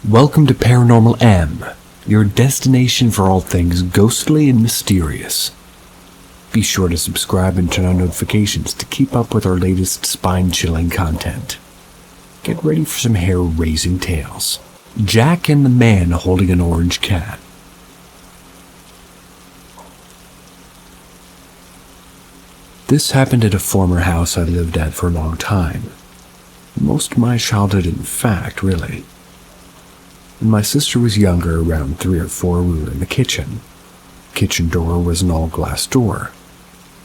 Welcome to Paranormal M, your destination for all things ghostly and mysterious. Be sure to subscribe and turn on notifications to keep up with our latest spine-chilling content. Get ready for some hair-raising tales. Jack and the Man Holding an Orange Cat. This happened at a former house I lived at for a long time. Most of my childhood, in fact, really. When my sister was younger, around 3 or 4, we were in the kitchen. The kitchen door was an all-glass door.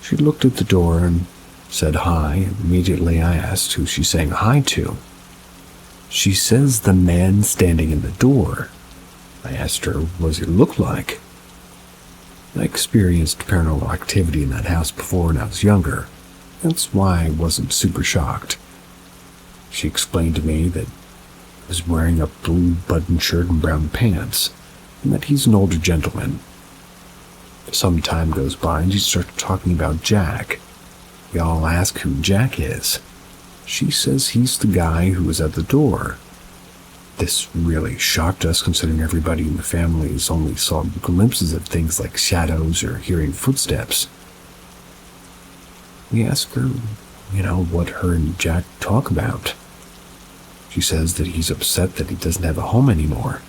She looked at the door and said hi, and immediately I asked who she's saying hi to. She says the man standing in the door. I asked her, what does he look like? I experienced paranormal activity in that house before when I was younger. That's why I wasn't super shocked. She explained to me that he was wearing a blue button shirt and brown pants, and that he's an older gentleman. Some time goes by and she starts talking about Jack. We all ask who Jack is. She says he's the guy who was at the door. This really shocked us, considering everybody in the families only saw glimpses of things like shadows or hearing footsteps. We ask her, what her and Jack talk about. She says that he's upset that he doesn't have a home anymore.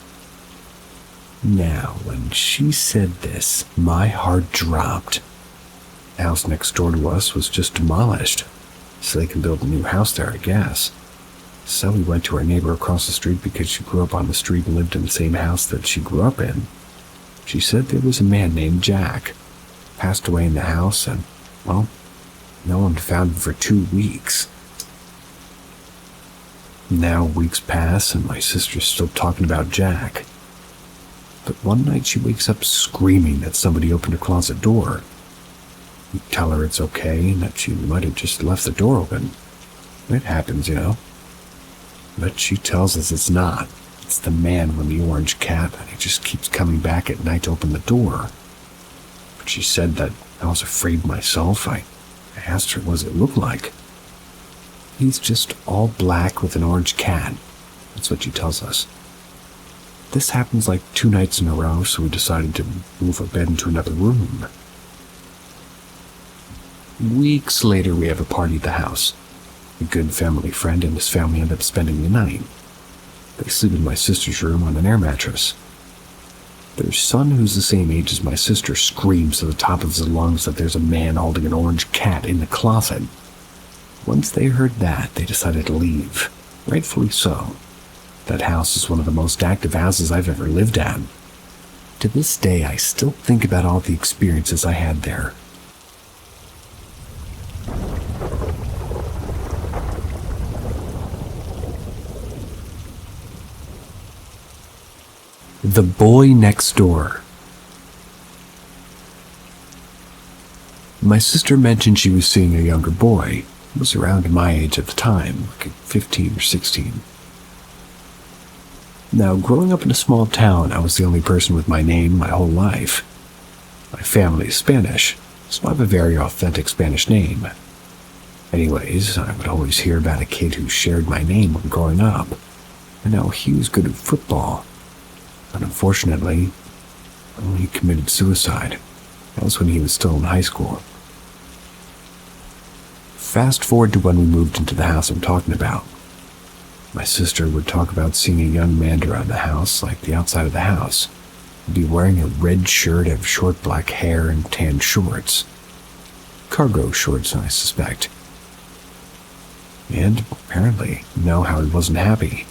Now, when she said this, my heart dropped. The house next door to us was just demolished, so they can build a new house there, I guess. So we went to our neighbor across the street because she grew up on the street and lived in the same house that she grew up in. She said there was a man named Jack. Passed away in the house and, no one found him for 2 weeks. Now weeks pass and my sister's still talking about Jack. But one night she wakes up screaming that somebody opened her closet door. We tell her it's okay and that she might have just left the door open. It happens, But she tells us it's not. It's the man with the orange cat, and he just keeps coming back at night to open the door. But she said that I was afraid myself. I asked her what does it look like. He's just all black with an orange cat. That's what she tells us. This happens like 2 nights in a row, so we decided to move our bed into another room. Weeks later, we have a party at the house. A good family friend and his family end up spending the night. They sleep in my sister's room on an air mattress. Their son, who's the same age as my sister, screams at the top of his lungs that there's a man holding an orange cat in the closet. Once they heard that, they decided to leave. Rightfully so. That house is one of the most active houses I've ever lived at. To this day, I still think about all the experiences I had there. The Boy Next Door. My sister mentioned she was seeing a younger boy. He was around my age at the time, like 15 or 16. Now, growing up in a small town, I was the only person with my name my whole life. My family is Spanish, so I have a very authentic Spanish name. Anyways, I would always hear about a kid who shared my name when growing up. I know he was good at football. But unfortunately, he committed suicide. That was when he was still in high school. Fast forward to when we moved into the house I'm talking about. My sister would talk about seeing a young man around the house, like the outside of the house. He'd be wearing a red shirt, have short black hair, and tan shorts. Cargo shorts, I suspect. And apparently, how he wasn't happy.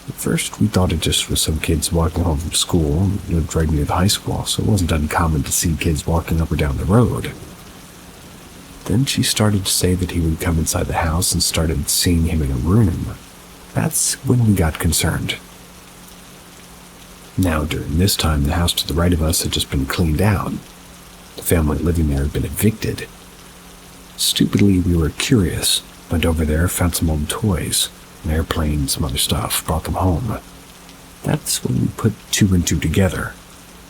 At first, we thought it just was some kids walking home from school and lived right near the high school, so it wasn't uncommon to see kids walking up or down the road. Then she started to say that he would come inside the house and started seeing him in a room. That's when we got concerned. Now, during this time, the house to the right of us had just been cleaned out. The family living there had been evicted. Stupidly, we were curious, went over there, found some old toys. An airplane, some other stuff, brought them home. That's when we put 2 and 2 together.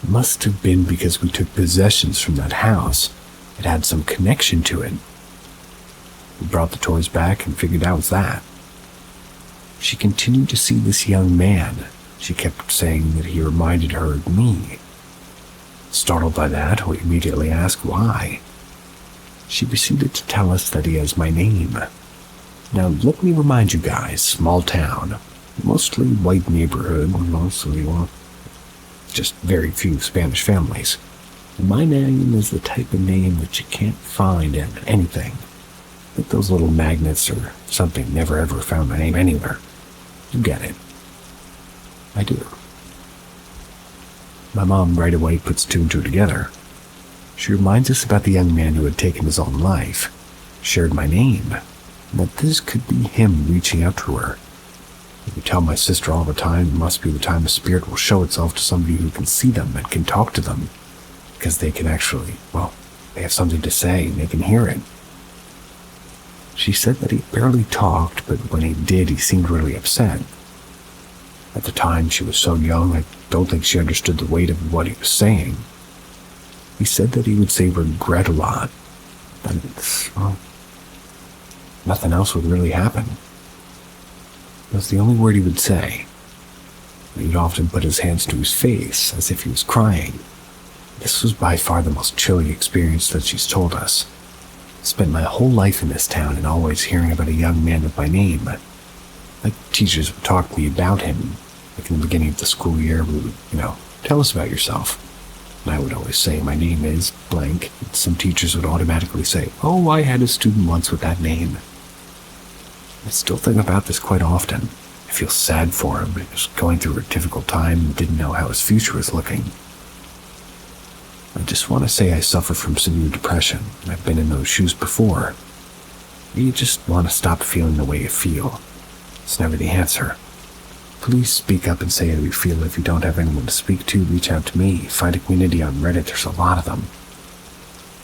It must have been because we took possessions from that house. It had some connection to it. We brought the toys back and figured out it was that. She continued to see this young man. She kept saying that he reminded her of me. Startled by that, we immediately asked why. She proceeded to tell us that he has my name. Now, let me remind you guys, small town, mostly white neighborhood, mostly, well, just very few Spanish families. My name is the type of name that you can't find in anything. Like those little magnets or something. Never ever found my name anywhere. You get it. I do. My mom right away puts two and two together. She reminds us about the young man who had taken his own life, shared my name, and that this could be him reaching out to her. We tell my sister all the time it must be the time a spirit will show itself to somebody who can see them and can talk to them, because they can actually, well, they have something to say and they can hear it. She said that he barely talked, but when he did, he seemed really upset. At the time, she was so young, I don't think she understood the weight of what he was saying. He said that he would say regret a lot, but well, nothing else would really happen. It was the only word he would say. He'd often put his hands to his face, as if he was crying. This was by far the most chilling experience that she's told us. I spent my whole life in this town and always hearing about a young man with my name. Like teachers would talk to me about him. Like in the beginning of the school year, we would, tell us about yourself. And I would always say, my name is blank. And some teachers would automatically say, oh, I had a student once with that name. I still think about this quite often. I feel sad for him. He was going through a difficult time and didn't know how his future was looking. I just want to say I suffer from severe depression. I've been in those shoes before. You just want to stop feeling the way you feel. It's never the answer. Please speak up and say how you feel. If you don't have anyone to speak to, reach out to me. Find a community on Reddit. There's a lot of them.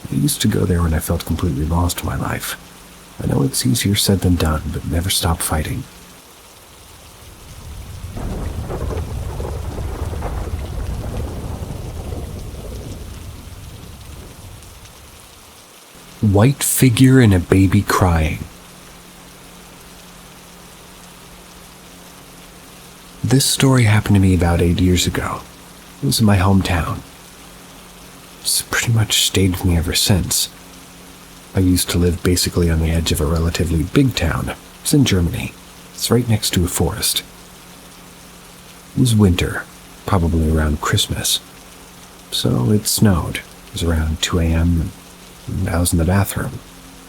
I used to go there when I felt completely lost in my life. I know it's easier said than done, but never stop fighting. White figure and a baby crying. This story happened to me about 8 years ago. It was in my hometown. It's pretty much stayed with me ever since. I used to live basically on the edge of a relatively big town. It's in Germany. It's right next to a forest. It was winter, probably around Christmas. So it snowed. It was around 2 a.m. and I was in the bathroom.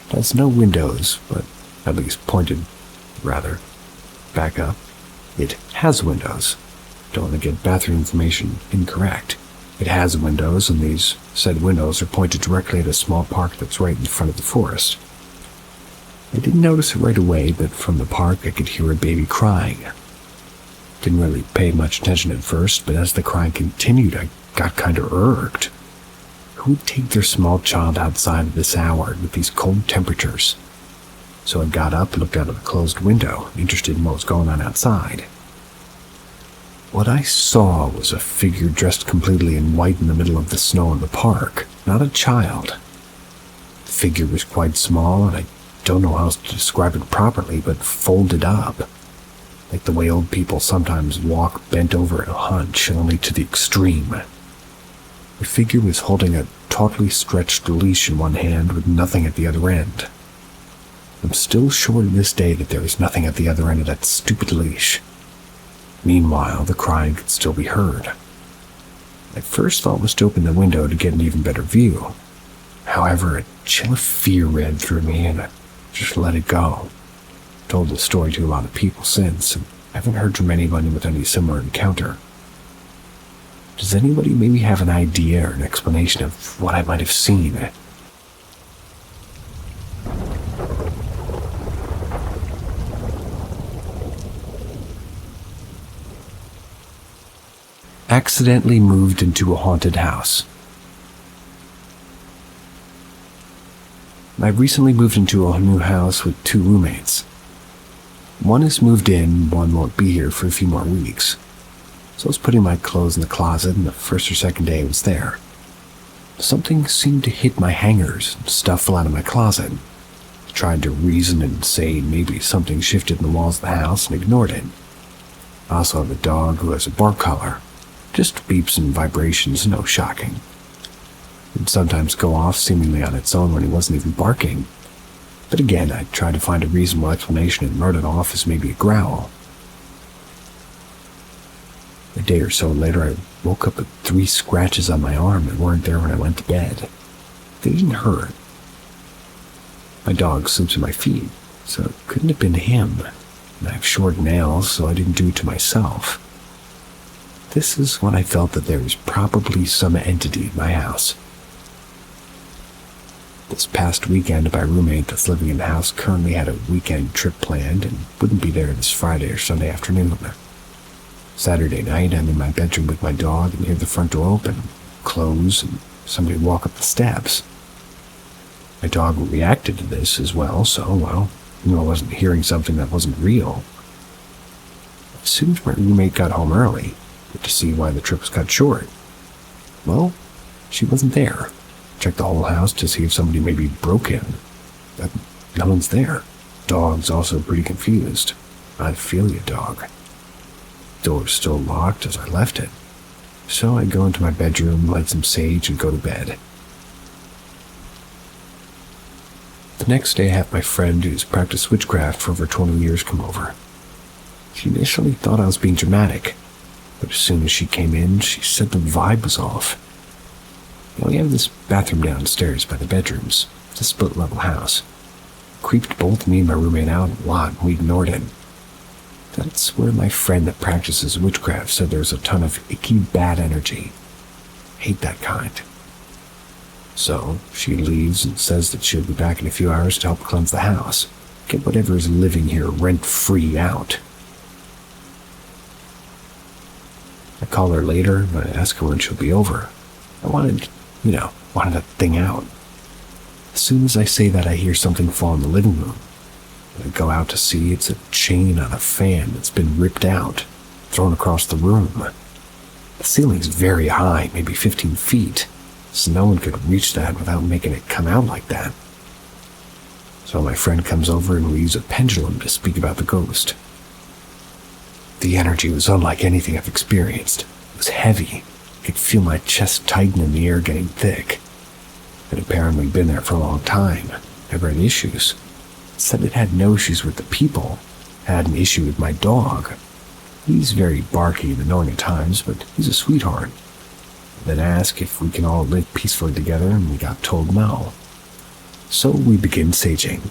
It has no windows, but at least pointed, rather. Back up. It has windows. Don't want to get bathroom information incorrect. It has windows, and these said windows are pointed directly at a small park that's right in front of the forest. I didn't notice it right away, but from the park I could hear a baby crying. Didn't really pay much attention at first, but as the crying continued, I got kind of irked. Who would take their small child outside at this hour with these cold temperatures? So I got up and looked out of the closed window, interested in what was going on outside. What I saw was a figure dressed completely in white in the middle of the snow in the park, not a child. The figure was quite small, and I don't know how else to describe it properly, but folded up, like the way old people sometimes walk bent over at a hunch, only to the extreme. The figure was holding a tautly stretched leash in one hand with nothing at the other end. I'm still sure to this day that there was nothing at the other end of that stupid leash. Meanwhile, the crying could still be heard. I first thought was to open the window to get an even better view. However, a chill of fear ran through me and I just let it go. I've told this story to a lot of people since, and I haven't heard from anybody with any similar encounter. Does anybody maybe have an idea or an explanation of what I might have seen? Accidentally moved into a haunted house. I recently moved into a new house with 2 roommates. One has moved in, one won't be here for a few more weeks. So I was putting my clothes in the closet, and the first or second day I was there, something seemed to hit my hangers and stuff fell out of my closet. I tried to reason and say maybe something shifted in the walls of the house and ignored it. I also have a dog who has a bark collar. Just beeps and vibrations, no shocking. It would sometimes go off seemingly on its own when he wasn't even barking. But again, I tried to find a reasonable explanation and wrote it off as maybe a growl. A day or so later, I woke up with 3 scratches on my arm that weren't there when I went to bed. They didn't hurt. My dog sleeps at my feet, so it couldn't have been him. And I have short nails, so I didn't do it to myself. This is when I felt that there was probably some entity in my house. This past weekend, my roommate that's living in the house currently had a weekend trip planned and wouldn't be there this Friday or Sunday afternoon. Saturday night, I'm in my bedroom with my dog and hear the front door open, close, and somebody walk up the steps. My dog reacted to this as well, so, I wasn't hearing something that wasn't real. As soon as my roommate got home early, to see why the trip was cut short, she wasn't there. Checked the whole house to see if somebody maybe broke in. No one's there. Dog's also pretty confused. I feel you, dog. Door's still locked as I left it. So I go into my bedroom, light some sage, and go to bed. The next day I have my friend who's practiced witchcraft for over 20 years come over. She initially thought I was being dramatic, but as soon as she came in, she said the vibe was off. We have this bathroom downstairs by the bedrooms. It's a split-level house. Creeped both me and my roommate out a lot, and we ignored it. That's where my friend that practices witchcraft said there's a ton of icky bad energy. Hate that kind. So she leaves and says that she'll be back in a few hours to help cleanse the house. Get whatever is living here rent-free out. I call her later and I ask her when she'll be over. I wanted that thing out. As soon as I say that, I hear something fall in the living room. When I go out to see, it's a chain on a fan that's been ripped out, thrown across the room. The ceiling's very high, maybe 15 feet, so no one could reach that without making it come out like that. So my friend comes over and we use a pendulum to speak about the ghost. The energy was unlike anything I've experienced. It was heavy. I could feel my chest tighten and the air getting thick. It had apparently been there for a long time. Never had issues. It said it had no issues with the people. It had an issue with my dog. He's very barky and annoying at times, but he's a sweetheart. I then asked if we can all live peacefully together, and we got told no. So we begin saging.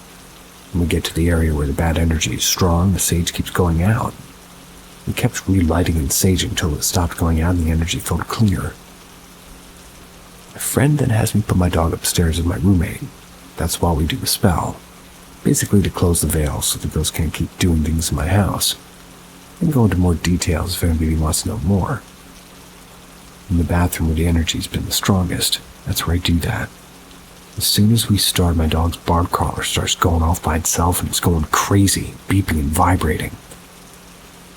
When we get to the area where the bad energy is strong, the sage keeps going out. We kept relighting and saging until it stopped going out and the energy felt clear. My friend then has me put my dog upstairs with my roommate. That's while we do the spell. Basically to close the veil so the ghost can't keep doing things in my house. I can go into more details if anybody wants to know more. In the bathroom where the energy's been the strongest, that's where I do that. As soon as we start, my dog's bark collar starts going off by itself and it's going crazy, beeping and vibrating.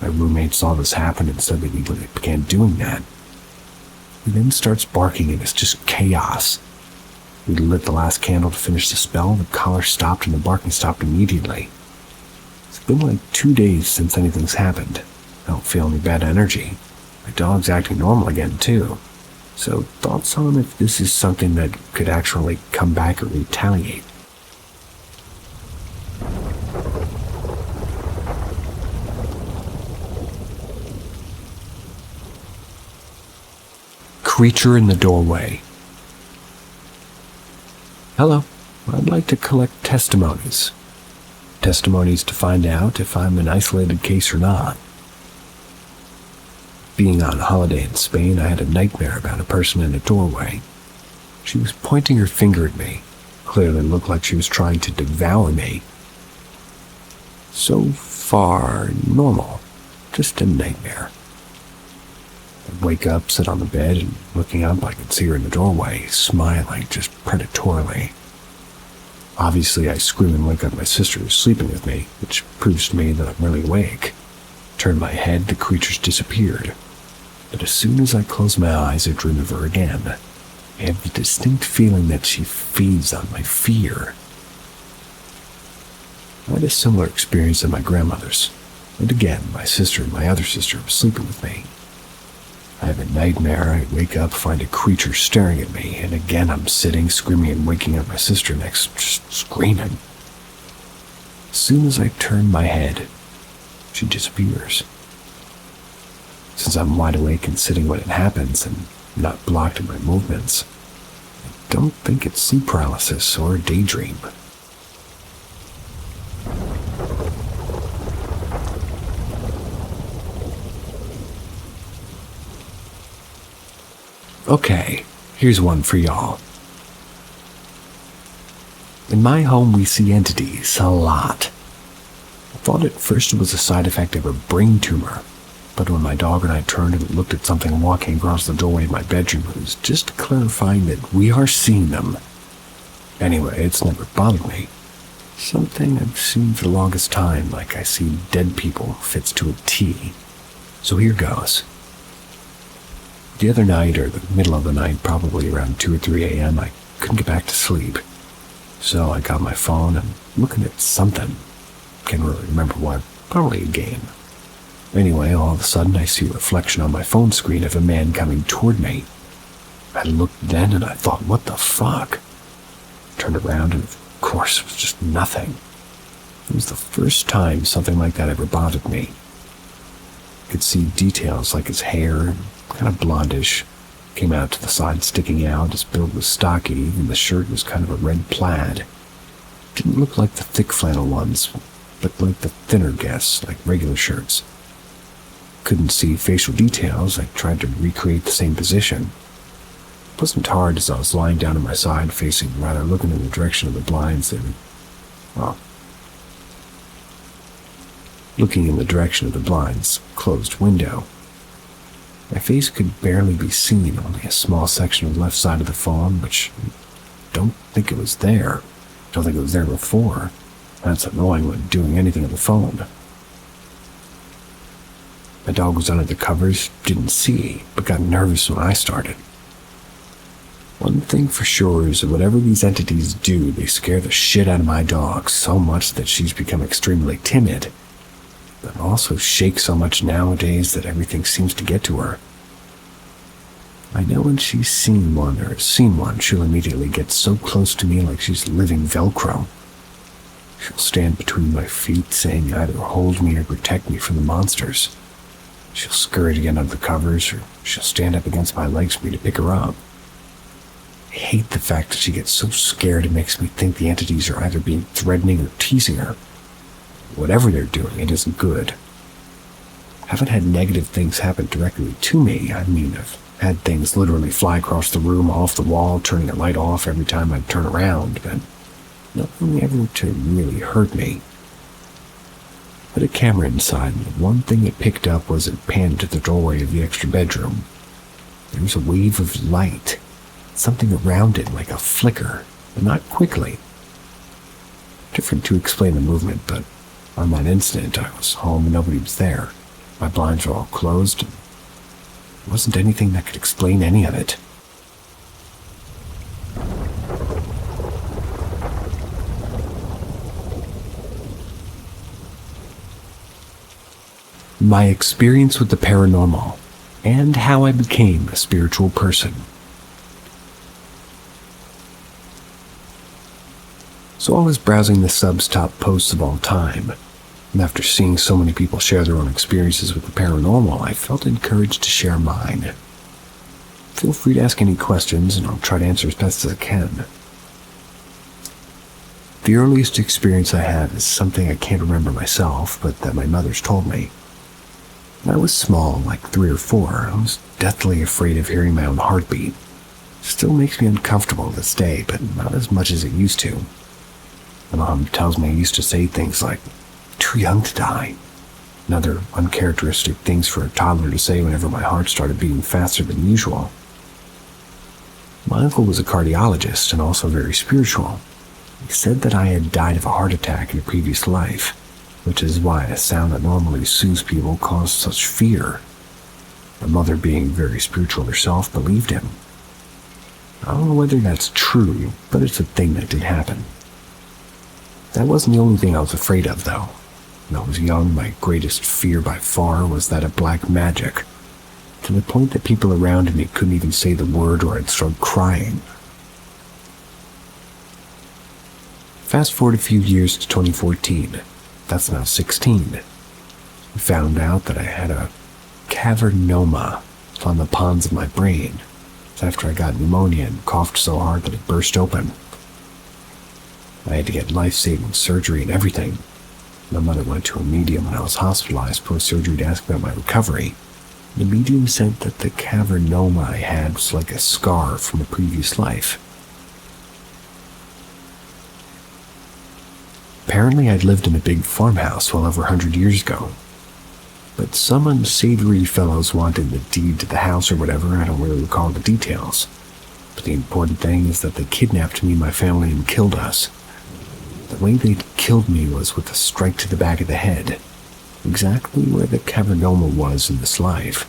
My roommate saw this happen and said that he began doing that. He then starts barking and it's just chaos. We lit the last candle to finish the spell, the collar stopped and the barking stopped immediately. It's been like 2 days since anything's happened. I don't feel any bad energy. My dog's acting normal again too. So thoughts on if this is something that could actually come back or retaliate. Creature in the doorway. Hello, I'd like to collect testimonies. Testimonies to find out if I'm an isolated case or not. Being on holiday in Spain, I had a nightmare about a person in a doorway. She was pointing her finger at me. Clearly looked like she was trying to devour me. So far, normal. Just a nightmare. I'd wake up, sit on the bed, and looking up, I could see her in the doorway, smiling just predatorily. Obviously, I scream and wake up my sister who's sleeping with me, which proves to me that I'm really awake. Turned my head, the creatures disappeared. But as soon as I close my eyes, I dream of her again. I have the distinct feeling that she feeds on my fear. I had a similar experience at my grandmother's. And again, my sister and my other sister were sleeping with me. I have a nightmare. I wake up, find a creature staring at me, and again I'm sitting, screaming, and waking up my sister next, just screaming. As soon as I turn my head, she disappears. Since I'm wide awake and sitting when it happens and not blocked in my movements, I don't think it's sleep paralysis or a daydream. Okay, here's one for y'all. In my home, we see entities a lot. I thought at first it was a side effect of a brain tumor, but when my dog and I turned and looked at something walking across the doorway of my bedroom, it was just clarifying that we are seeing them. Anyway, it's never bothered me. Something I've seen for the longest time, like I see dead people, fits to a T. So here goes. The other night, or the middle of the night, probably around 2 or 3 a.m., I couldn't get back to sleep. So I got my phone and looking at something. Can't really remember what, probably a game. Anyway, all of a sudden I see a reflection on my phone screen of a man coming toward me. I looked then and I thought, what the fuck? Turned around and of course it was just nothing. It was the first time something like that ever bothered me. I could see details like his hair, kind of blondish, came out to the side sticking out, his build was stocky, and the shirt was kind of a red plaid. Didn't look like the thick flannel ones, but like the thinner guests, like regular shirts. Couldn't see facial details. I tried to recreate the same position. It wasn't hard as I was lying down on my side, facing, rather looking in the direction of the blinds and, looking in the direction of the blinds, closed window. My face could barely be seen, only a small section of the left side of the phone, which I don't think it was there. Don't think it was there before. That's annoying when doing anything on the phone. My dog was under the covers, didn't see, but got nervous when I started. One thing for sure is that whatever these entities do, they scare the shit out of my dog so much that she's become extremely timid, but also shakes so much nowadays that everything seems to get to her. I know when she's seen one, she'll immediately get so close to me like she's living Velcro. She'll stand between my feet, saying either hold me or protect me from the monsters. She'll scurry to get under the covers, or she'll stand up against my legs for me to pick her up. I hate the fact that she gets so scared it makes me think the entities are either being threatening or teasing her. Whatever they're doing, it isn't good. I haven't had negative things happen directly to me. I mean, I've had things literally fly across the room, off the wall, turning a light off every time I turn around, but nothing ever to really hurt me. I put a camera inside, and the one thing it picked up was it panned to the doorway of the extra bedroom. There was a wave of light, something around it like a flicker, but not quickly. Different to explain the movement, but on that instant I was home and nobody was there. My blinds were all closed, and there wasn't anything that could explain any of it. My experience with the paranormal, and how I became a spiritual person. So I was browsing the sub's top posts of all time, and after seeing so many people share their own experiences with the paranormal, I felt encouraged to share mine. Feel free to ask any questions, and I'll try to answer as best as I can. The earliest experience I have is something I can't remember myself, but that my mother's told me. When I was small, like 3 or 4, I was deathly afraid of hearing my own heartbeat. Still makes me uncomfortable to this day, but not as much as it used to. My mom tells me I used to say things like, "too young to die," and other uncharacteristic things for a toddler to say whenever my heart started beating faster than usual. My uncle was a cardiologist and also very spiritual. He said that I had died of a heart attack in a previous life, which is why a sound that normally soothes people caused such fear. My mother, being very spiritual herself, believed him. I don't know whether that's true, but it's a thing that did happen. That wasn't the only thing I was afraid of, though. When I was young, my greatest fear by far was that of black magic, to the point that people around me couldn't even say the word or I'd start crying. Fast forward a few years to 2014. That's now 16. I found out that I had a cavernoma on the pons of my brain. It's after I got pneumonia and coughed so hard that it burst open. I had to get life-saving surgery and everything. My mother went to a medium when I was hospitalized post-surgery to ask about my recovery. The medium said that the cavernoma I had was like a scar from a previous life. Apparently, I'd lived in a big farmhouse well over 100 years ago. But some unsavory fellows wanted the deed to the house or whatever. I don't really recall the details. But the important thing is that they kidnapped me and my family and killed us. The way they killed me was with a strike to the back of the head, exactly where the cavernoma was in this life.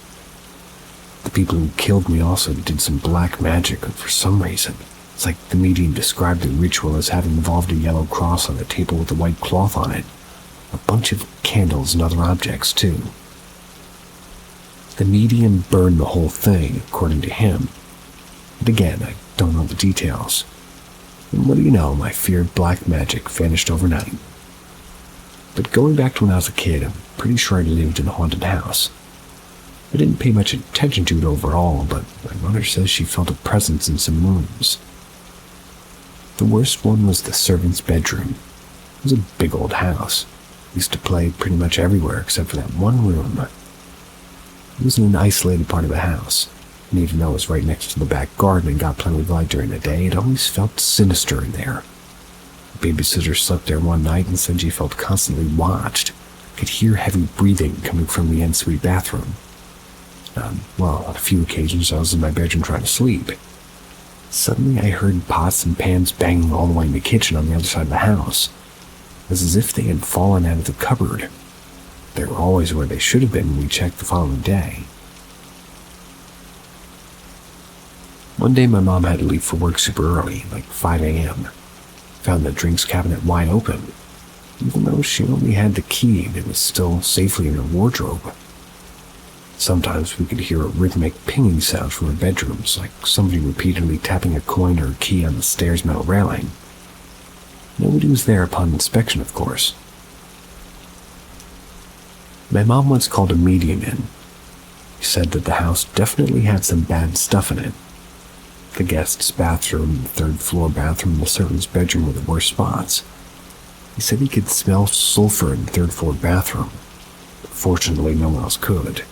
The people who killed me also did some black magic, and for some reason, it's like the medium described the ritual as having involved a yellow cross on a table with a white cloth on it, a bunch of candles and other objects too. The medium burned the whole thing, according to him. But again, I don't know the details. And what do you know, my fear of black magic vanished overnight. But going back to when I was a kid, I'm pretty sure I lived in a haunted house. I didn't pay much attention to it overall, but my mother says she felt a presence in some rooms. The worst one was the servant's bedroom. It was a big old house. I used to play pretty much everywhere except for that one room. It was in an isolated part of the house, and even though it was right next to the back garden and got plenty of light during the day, it always felt sinister in there. The babysitter slept there one night and said she felt constantly watched. Could hear heavy breathing coming from the ensuite bathroom. On a few occasions I was in my bedroom trying to sleep. Suddenly I heard pots and pans banging all the way in the kitchen on the other side of the house. It was as if they had fallen out of the cupboard. They were always where they should have been when we checked the following day. One day my mom had to leave for work super early, like 5 a.m. Found the drinks cabinet wide open, even though she only had the key and it was still safely in her wardrobe. Sometimes we could hear a rhythmic pinging sound from her bedrooms, like somebody repeatedly tapping a coin or a key on the stairs' metal railing. Nobody was there upon inspection, of course. My mom once called a medium in. He said that the house definitely had some bad stuff in it. The guest's bathroom, the third-floor bathroom, and the servant's bedroom were the worst spots. He said he could smell sulfur in the third-floor bathroom, but fortunately no one else could.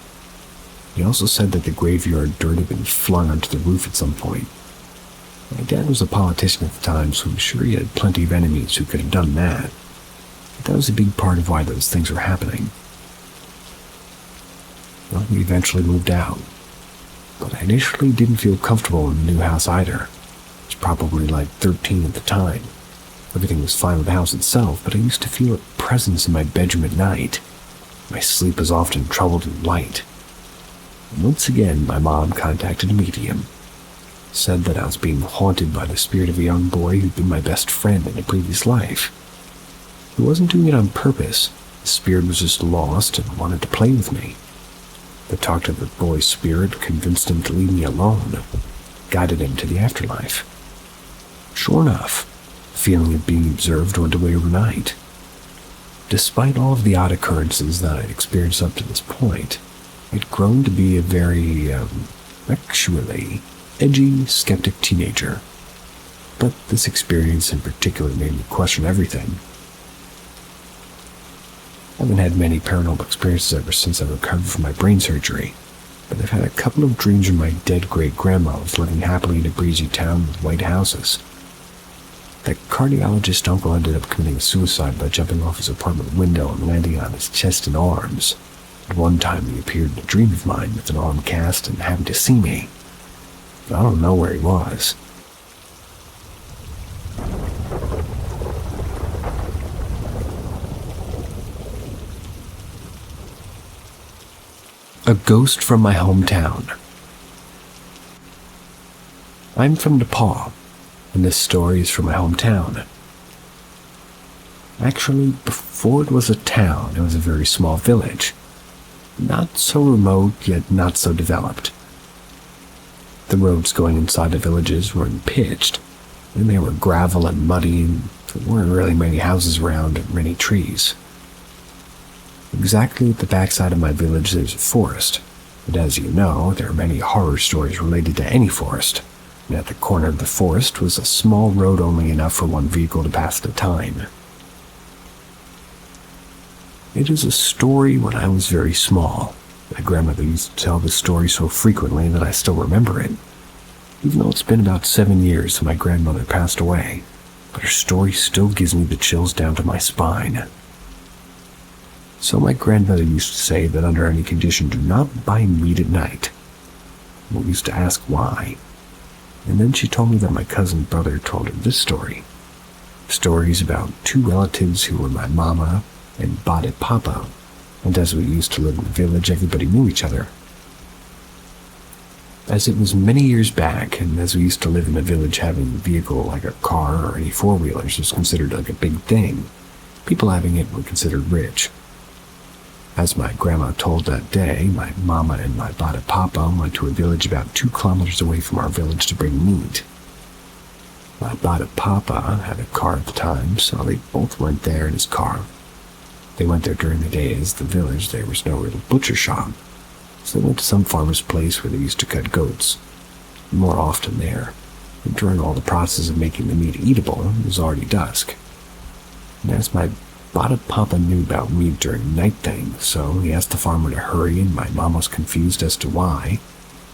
He also said that the graveyard dirt had been flung onto the roof at some point. My dad was a politician at the time, so I'm sure he had plenty of enemies who could have done that. But that was a big part of why those things were happening. Well, we eventually moved out. But I initially didn't feel comfortable in the new house either. I was probably like 13 at the time. Everything was fine with the house itself, but I used to feel a presence in my bedroom at night. My sleep was often troubled and light. And once again, my mom contacted a medium. Said that I was being haunted by the spirit of a young boy who'd been my best friend in a previous life. He wasn't doing it on purpose. The spirit was just lost and wanted to play with me. I talked to the boy's spirit, convinced him to leave me alone, guided him to the afterlife. Sure enough, the feeling of being observed went away overnight. Despite all of the odd occurrences that I'd experienced up to this point, I'd grown to be a very, actually, edgy, skeptic teenager. But this experience in particular made me question everything. I haven't had many paranormal experiences ever since I recovered from my brain surgery, but I've had a couple of dreams of my dead great-grandma was living happily in a breezy town with white houses. That cardiologist uncle ended up committing suicide by jumping off his apartment window and landing on his chest and arms. At one time he appeared in a dream of mine with an arm cast and happened to see me. But I don't know where he was. A ghost from my hometown. I'm from Nepal, and this story is from my hometown. Actually, before it was a town, it was a very small village. Not so remote, yet not so developed. The roads going inside the villages weren't pitched, and they were gravel and muddy, and there weren't really many houses around or many trees. Exactly at the backside of my village there's a forest, but as you know, there are many horror stories related to any forest, and at the corner of the forest was a small road only enough for one vehicle to pass at a time. It is a story when I was very small. My grandmother used to tell this story so frequently that I still remember it, even though it's been about 7 years since my grandmother passed away, but her story still gives me the chills down to my spine. So my grandmother used to say that under any condition, do not buy meat at night. We used to ask why, and then she told me that my cousin brother told her this story. Stories about two relatives who were my mama and Bada Papa, and as we used to live in the village, everybody knew each other. As it was many years back, and as we used to live in a village, having a vehicle like a car or any four-wheelers was considered like a big thing. People having it were considered rich. As my grandma told that day, my mama and my Bada Papa went to a village about 2 kilometers away from our village to bring meat. My Bada Papa had a car at the time, so they both went there in his car. They went there during the day, as the village there was no real butcher shop, so they went to some farmer's place where they used to cut goats. More often there, and during all the process of making the meat eatable, it was already dusk. And as my Bada Papa knew about meat during night things, so he asked the farmer to hurry, and my mom was confused as to why,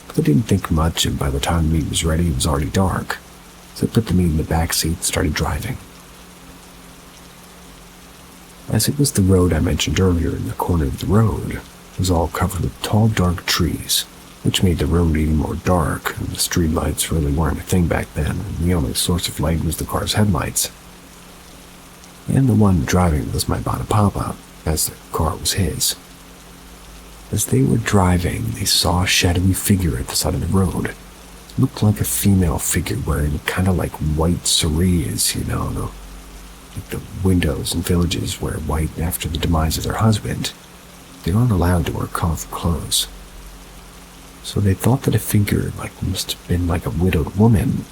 but they didn't think much, and by the time the meat was ready, it was already dark, so they put the meat in the back seat and started driving. As it was the road I mentioned earlier, in the corner of the road was all covered with tall, dark trees, which made the road even more dark, and the street lights really weren't a thing back then, and the only source of light was the car's headlights. And the one driving was my Bada Papa, as the car was his. As they were driving, they saw a shadowy figure at the side of the road. It looked like a female figure wearing kind of like white cerise, like the windows in villages wear white after the demise of their husband. They aren't allowed to wear colorful clothes. So they thought that a figure must have been like a widowed woman.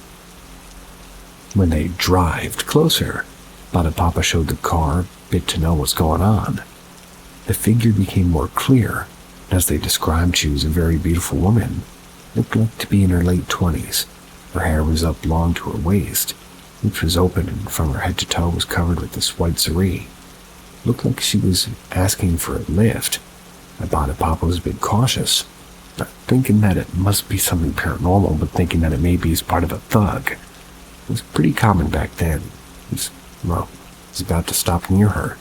When they drived closer, Bada Papa showed the car a bit to know what's going on. The figure became more clear, and as they described, she was a very beautiful woman. Looked like to be in her late 20s. Her hair was up long to her waist, which was open, and from her head to toe was covered with this white cerise. Looked like she was asking for a lift. My Bada Papa was a bit cautious, not thinking that it must be something paranormal, but thinking that it may be as part of a thug. It was pretty common back then. He was about to stop near her.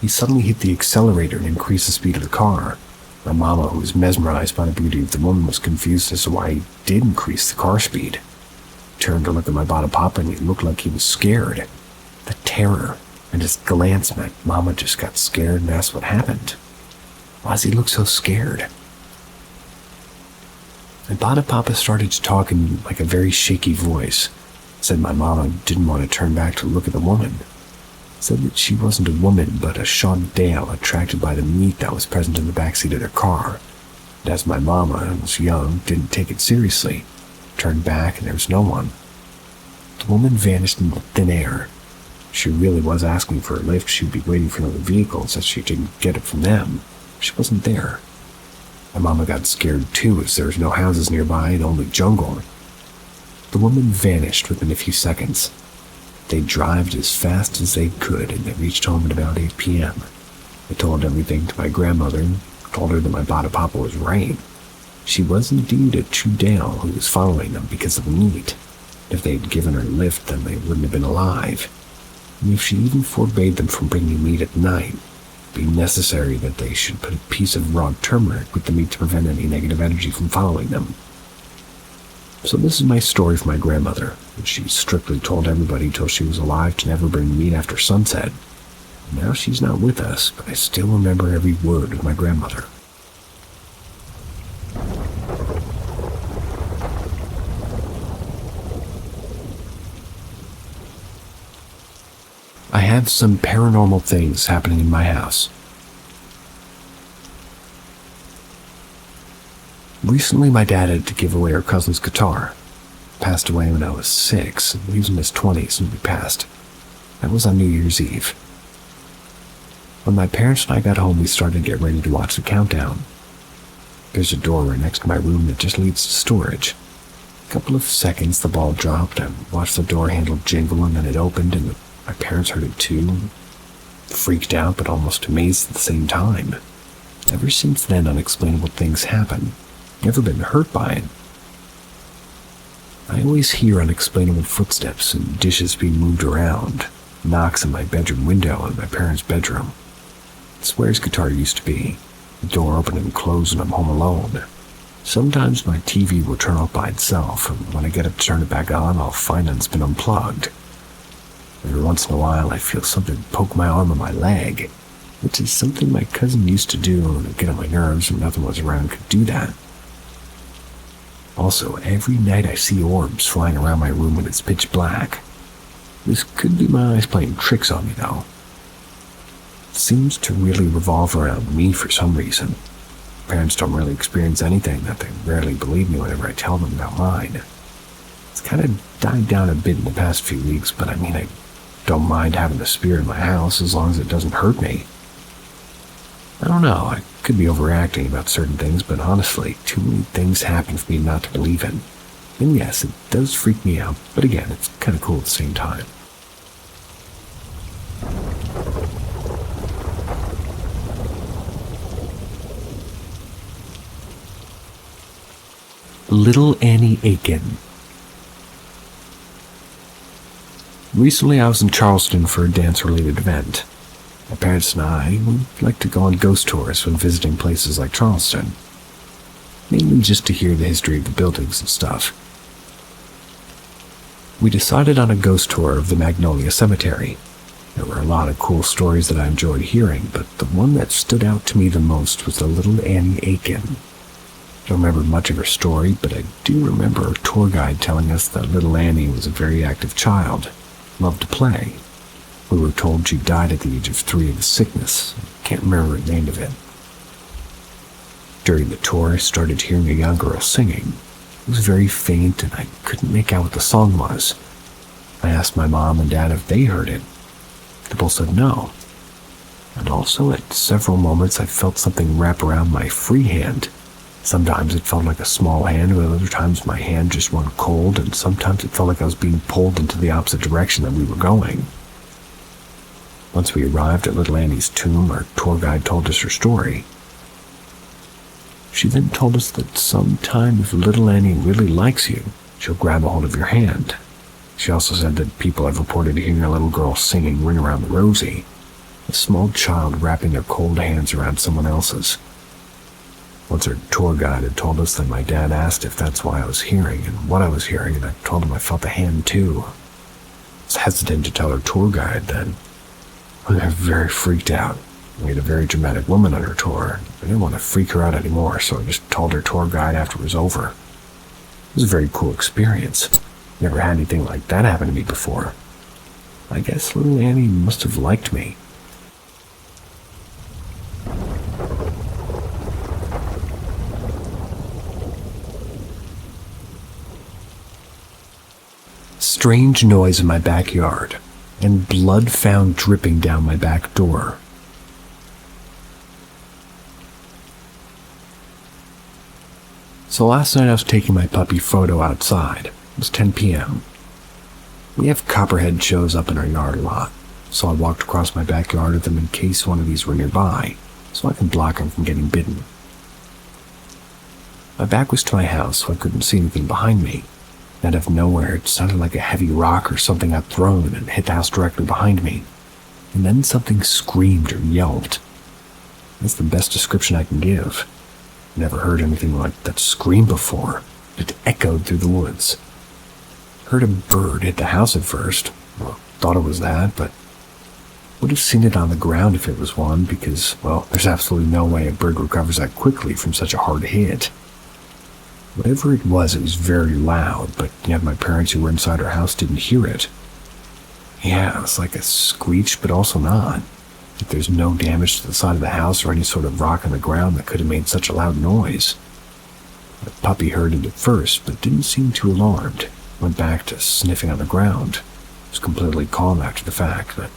He suddenly hit the accelerator and increased the speed of the car. My mama, who was mesmerized by the beauty of the woman, was confused as to why he did increase the car speed. He turned to look at my Bada Papa, and he looked like he was scared. The terror and his glance meant Mama just got scared and asked what happened. Why does he look so scared? And Bada Papa started to talk in like a very shaky voice. Said my mama didn't want to turn back to look at the woman. Said that she wasn't a woman, but a Shondale attracted by the meat that was present in the backseat of their car. And as my mama, who was young, didn't take it seriously, turned back and there was no one. The woman vanished into thin air. She really was asking for a lift. She'd be waiting for another vehicle, so she didn't get it from them. She wasn't there. My mama got scared too, as there was no houses nearby and only jungle. The woman vanished within a few seconds. They drove as fast as they could, and they reached home at about 8 p.m. They told everything to my grandmother, and told her that my Bada Papa was right. She was indeed a true Dale who was following them because of the meat. If they'd given her a lift, then they wouldn't have been alive. And if she even forbade them from bringing meat at night, it would be necessary that they should put a piece of raw turmeric with the meat to prevent any negative energy from following them. So this is my story for my grandmother, and she strictly told everybody till she was alive to never bring meat after sunset. Now she's not with us, but I still remember every word of my grandmother. I have some paranormal things happening in my house. Recently, my dad had to give away our cousin's guitar. Passed away when I was 6, and he was in his 20s when we passed. That was on New Year's Eve. When my parents and I got home, we started to get ready to watch the countdown. There's a door right next to my room that just leads to storage. A couple of seconds, the ball dropped. I watched the door handle jingle, and then it opened, and my parents heard it too. Freaked out, but almost amazed at the same time. Ever since then, unexplainable things happen. Never been hurt by it. I always hear unexplainable footsteps and dishes being moved around, knocks on my bedroom window in my parents' bedroom. It's where his guitar used to be. The door open and close when I'm home alone. Sometimes my TV will turn off by itself, and when I get up to turn it back on, I'll find it's been unplugged. Every once in a while, I feel something poke my arm or my leg, which is something my cousin used to do and get on my nerves when nothing was around could do that. Also, every night I see orbs flying around my room when it's pitch black. This could be my eyes playing tricks on me, though. It seems to really revolve around me for some reason. Parents don't really experience anything that they rarely believe me whenever I tell them about mine. It's kind of died down a bit in the past few weeks, but I mean, I don't mind having a spirit in my house as long as it doesn't hurt me. I don't know, I could be overreacting about certain things, but honestly, too many things happen for me not to believe in. And yes, it does freak me out, but again, it's kind of cool at the same time. Little Annie Aiken. Recently, I was in Charleston for a dance-related event. My parents and I would like to go on ghost tours when visiting places like Charleston, mainly just to hear the history of the buildings and stuff. We decided on a ghost tour of the Magnolia Cemetery. There were a lot of cool stories that I enjoyed hearing, but the one that stood out to me the most was the Little Annie Aiken. I don't remember much of her story, but I do remember our tour guide telling us that little Annie was a very active child, loved to play. We were told she died at the age of 3 of a sickness. I can't remember the name of it. During the tour, I started hearing a young girl singing. It was very faint, and I couldn't make out what the song was. I asked my mom and dad if they heard it. They both said no. And also, at several moments, I felt something wrap around my free hand. Sometimes it felt like a small hand, but other times my hand just went cold, and sometimes it felt like I was being pulled into the opposite direction that we were going. Once we arrived at Little Annie's tomb, our tour guide told us her story. She then told us that sometime if Little Annie really likes you, she'll grab a hold of your hand. She also said that people have reported hearing a little girl singing Ring Around the Rosie, a small child wrapping their cold hands around someone else's. Once our tour guide had told us that my dad asked if that's why I was hearing and what I was hearing, and I told him I felt the hand too. I was hesitant to tell our tour guide then. I got very freaked out. We had a very dramatic woman on our tour. I didn't want to freak her out anymore, so I just told our tour guide after it was over. It was a very cool experience. Never had anything like that happen to me before. I guess little Annie must have liked me. Strange noise in my backyard, and blood found dripping down my back door. So last night I was taking my puppy Photo outside. It was 10 p.m. We have copperhead shows up in our yard a lot, so I walked across my backyard with them in case one of these were nearby, so I can block him from getting bitten. My back was to my house, so I couldn't see anything behind me. Out of nowhere, it sounded like a heavy rock or something got thrown and hit the house directly behind me. And then something screamed or yelped. That's the best description I can give. Never heard anything like that scream before. It echoed through the woods. Heard a bird hit the house at first. Well, thought it was that, but would have seen it on the ground if it was one because, well, there's absolutely no way a bird recovers that quickly from such a hard hit. Whatever it was very loud, but yet my parents who were inside our house didn't hear it. Yeah, it's like a screech, but also not. Like there's no damage to the side of the house or any sort of rock on the ground that could have made such a loud noise. The puppy heard it at first, but didn't seem too alarmed. Went back to sniffing on the ground. Was completely calm after the fact. But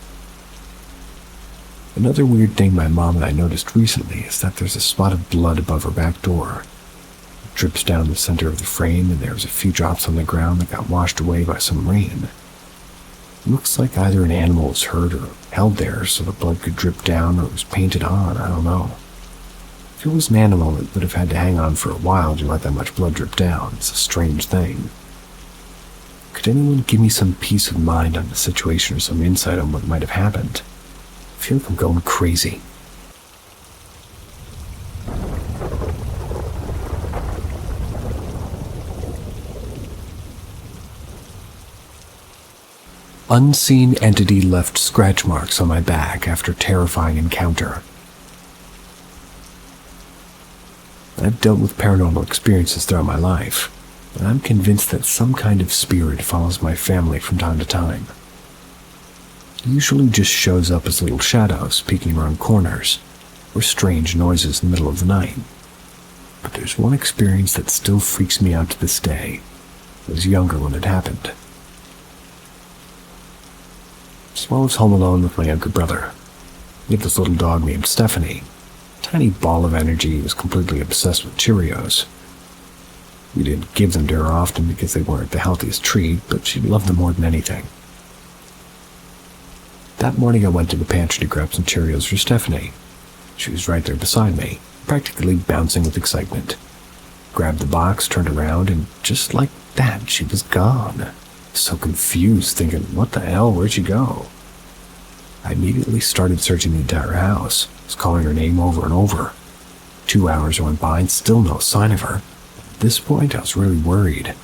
another weird thing my mom and I noticed recently is that there's a spot of blood above her back door. It drips down the center of the frame, and there's a few drops on the ground that got washed away by some rain. It looks like either an animal was hurt or held there so the blood could drip down, or it was painted on, I don't know. If it was an animal, it would have had to hang on for a while to let that much blood drip down. It's a strange thing. Could anyone give me some peace of mind on the situation or some insight on what might have happened? I feel like I'm going crazy. Unseen entity left scratch marks on my back after terrifying encounter. I've dealt with paranormal experiences throughout my life, and I'm convinced that some kind of spirit follows my family from time to time. It usually just shows up as little shadows peeking around corners, or strange noises in the middle of the night. But there's one experience that still freaks me out to this day. I was younger when it happened. So I was home alone with my younger brother. We had this little dog named Stephanie. Tiny ball of energy who was completely obsessed with Cheerios. We didn't give them to her often because they weren't the healthiest treat, but she loved them more than anything. That morning I went to the pantry to grab some Cheerios for Stephanie. She was right there beside me, practically bouncing with excitement. Grabbed the box, turned around, and just like that, she was gone. So confused, thinking, what the hell, where'd she go? I immediately started searching the entire house. I was calling her name over and over. 2 hours went by and still no sign of her. At this point, I was really worried.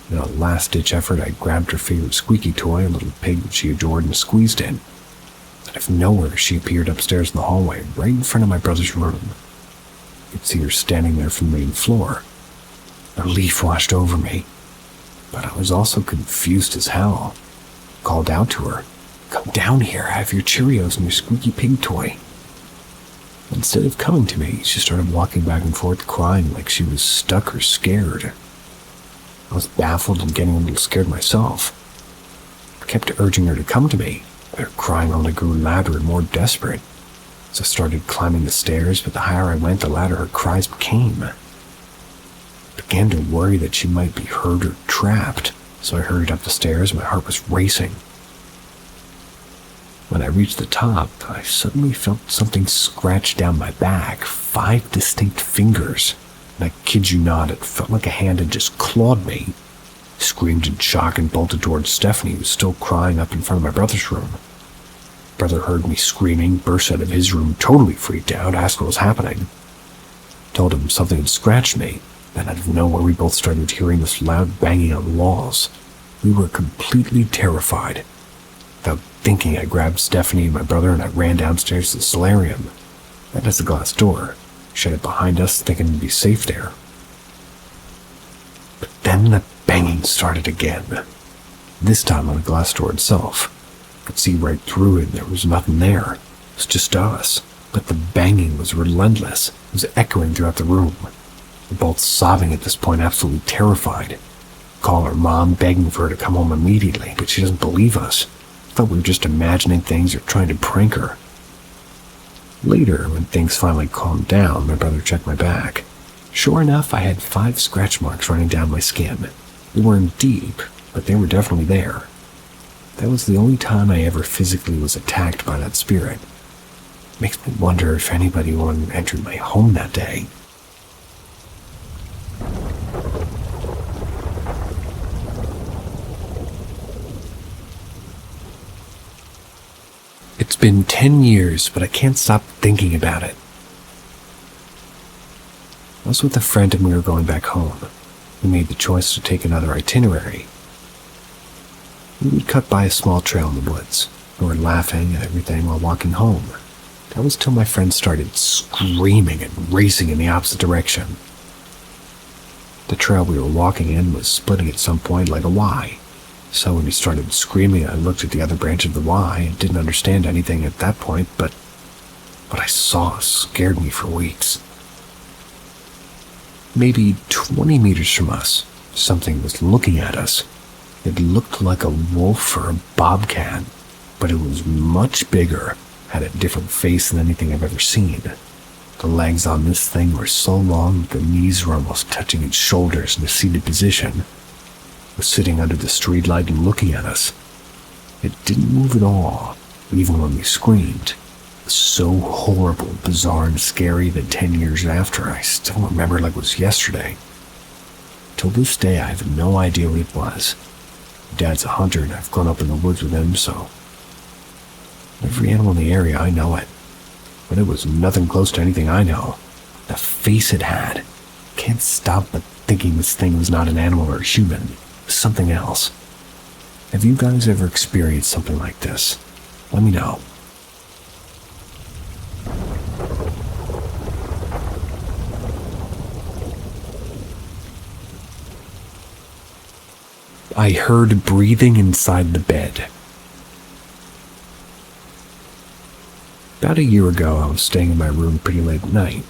In a last-ditch effort, I grabbed her favorite squeaky toy, a little pig that she adored, and squeezed in. Out of nowhere, she appeared upstairs in the hallway, right in front of my brother's room. I could see her standing there from the main floor. Relief washed over me, but I was also confused as hell. I called out to her, "Come down here, have your Cheerios and your squeaky pig toy." Instead of coming to me, she started walking back and forth, crying like she was stuck or scared. I was baffled and getting a little scared myself. I kept urging her to come to me, but her crying only grew louder and more desperate. So I started climbing the stairs, but the higher I went, the louder her cries became. I began to worry that she might be hurt or trapped, so I hurried up the stairs. My heart was racing. When I reached the top, I suddenly felt something scratch down my back, 5 distinct fingers. And I kid you not, it felt like a hand had just clawed me. I screamed in shock and bolted towards Stephanie, who was still crying up in front of my brother's room. Brother heard me screaming, burst out of his room, totally freaked out, asked what was happening. Told him something had scratched me. Then out of nowhere, we both started hearing this loud banging on the walls. We were completely terrified. Without thinking, I grabbed Stephanie and my brother and I ran downstairs to the solarium. That has a glass door. Shut it behind us, thinking we'd be safe there. But then the banging started again. This time on the glass door itself. I could see right through it and there was nothing there. It was just us. But the banging was relentless. It was echoing throughout the room. We're both sobbing at this point, absolutely terrified. Call her mom, begging for her to come home immediately, but she doesn't believe us. Thought we were just imagining things or trying to prank her. Later, when things finally calmed down, my brother checked my back. Sure enough, I had 5 scratch marks running down my skin. They weren't deep, but they were definitely there. That was the only time I ever physically was attacked by that spirit. Makes me wonder if anybody entered my home that day. It's been 10 years, but I can't stop thinking about it. I was with a friend and we were going back home. We made the choice to take another itinerary. We would cut by a small trail in the woods. We were laughing and everything while walking home. That was till my friend started screaming and racing in the opposite direction. The trail we were walking in was splitting at some point like a Y. So when he started screaming, I looked at the other branch of the Y and didn't understand anything at that point, but what I saw scared me for weeks. Maybe 20 meters from us, something was looking at us. It looked like a wolf or a bobcat, but it was much bigger, had a different face than anything I've ever seen. The legs on this thing were so long that the knees were almost touching its shoulders in a seated position. It was sitting under the streetlight and looking at us. It didn't move at all, even when we screamed. It was so horrible, bizarre, and scary that 10 years after, I still remember like it was yesterday. Till this day, I have no idea what it was. Dad's a hunter, and I've grown up in the woods with him, so every animal in the area, I know it. But it was nothing close to anything I know. The face it had. Can't stop but thinking this thing was not an animal or a human. It was something else. Have you guys ever experienced something like this? Let me know. I heard breathing inside the bed. About a year ago, I was staying in my room pretty late at night.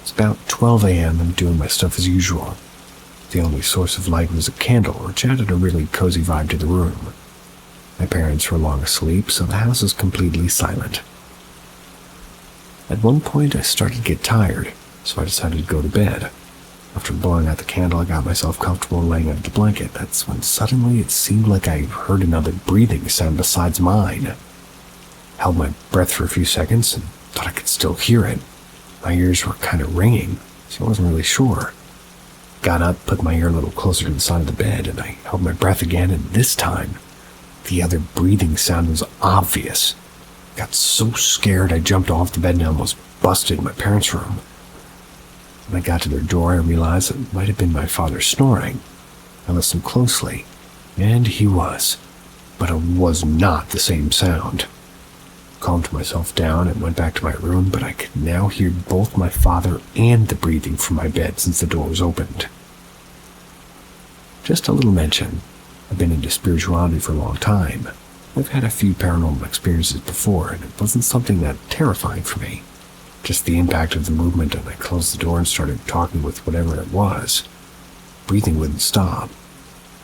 It's about 12 a.m. and doing my stuff as usual. The only source of light was a candle, which added a really cozy vibe to the room. My parents were long asleep, so the house was completely silent. At one point, I started to get tired, so I decided to go to bed. After blowing out the candle, I got myself comfortable laying under the blanket. That's when suddenly it seemed like I heard another breathing sound besides mine. Held my breath for a few seconds and thought I could still hear it. My ears were kind of ringing, so I wasn't really sure. Got up, put my ear a little closer to the side of the bed, and I held my breath again, and this time, the other breathing sound was obvious. Got so scared I jumped off the bed and almost busted in my parents' room. When I got to their door, I realized it might have been my father snoring. I listened closely, and he was, but it was not the same sound. Calmed myself down and went back to my room, but I could now hear both my father and the breathing from my bed since the door was opened. Just a little mention. I've been into spirituality for a long time. I've had a few paranormal experiences before, and it wasn't something that terrifying for me. Just the impact of the movement, and I closed the door and started talking with whatever it was. Breathing wouldn't stop,